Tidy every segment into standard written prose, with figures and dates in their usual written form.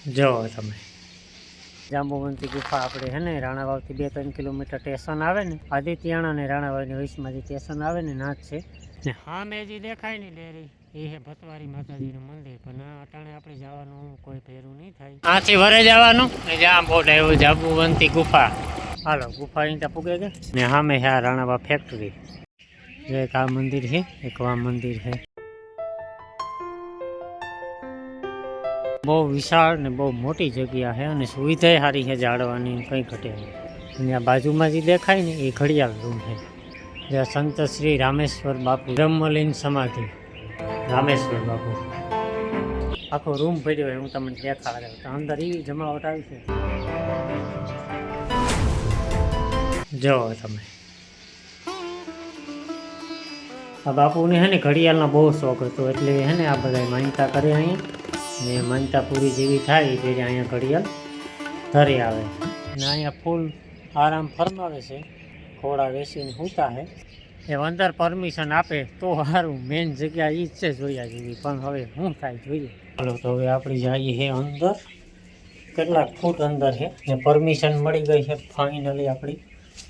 જો તમે જાંબુવંતી ગુફા આપણે હે ને રાણાવાવથી 2-3 કિલોમીટર સ્ટેશન આવે ને આદિત્યાણા ને રાણાવાવની વચમાં જે સ્ટેશન આવે ને ના જ છે ને હા મેં જે દેખાય ને ડેરી એ હે ભતવારી માતાજીનું મંદિર પણ આ અટાણે આપણે જવાનું કોઈ ભેરું નહીં થાય આથી વરે જવાનું ને જ્યાં બોટ આવ્યું જાંબુવંતી ગુફા હાલો ગુફા અહીંયા પૂગે છે ને સામે હે રાણાવાવ ફેક્ટરી એક આ મંદિર છે એક આ મંદિર છે બહુ વિશાળ ને બહુ મોટી જગ્યા છે અને સુવિધા સારી છે જાળવાની કંઈ ઘટે નહીં અને આ બાજુમાં જે દેખાય ને એ ઘડિયાળ રૂમ છે જ્યાં સંત શ્રી રામેશ્વર બાપુ બ્રહ્મલીન સમાધિ રામેશ્વર બાપુ આખો રૂમ ભર્યો હોય હું તમને દેખાડે તો અંદર એવી જમાવટ આવી છે જો તમે આ બાપુને હે ને ઘડિયાળનો બહુ શોખ હતો એટલે હે ને આ બધા માનતા કરે અહીંયા ને માનતા પૂરી જેવી થાય ત્યારે અહીંયા ઘડિયાળ ધરે આવે અને અહીંયા ફૂલ આરામ ફરમાવે છે ઘોડા બેસીને સૂતા છે એ અંદર પરમિશન આપે તો સારું મેઇન જગ્યા એ જ છે જોયા જેવી પણ હવે શું થાય જોઈએ ચાલો તો હવે આપણે જઈએ છે અંદર કેટલાક ફૂટ અંદર છે ને પરમિશન મળી ગઈ છે ફાઇનલી આપણી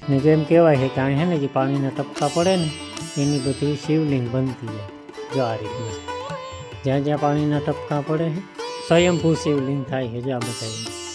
ને જેમ કહેવાય છે કે અહીં છે ને જે પાણીના ટપકા પડે ને એની બધી શિવલિંગ બનતી જાય જો આ રીતના જ્યાં જ્યાં પાણીના ટપકા પડે છે સ્વયંભૂ શિવલિંગ થાય છે જ્યાં બધા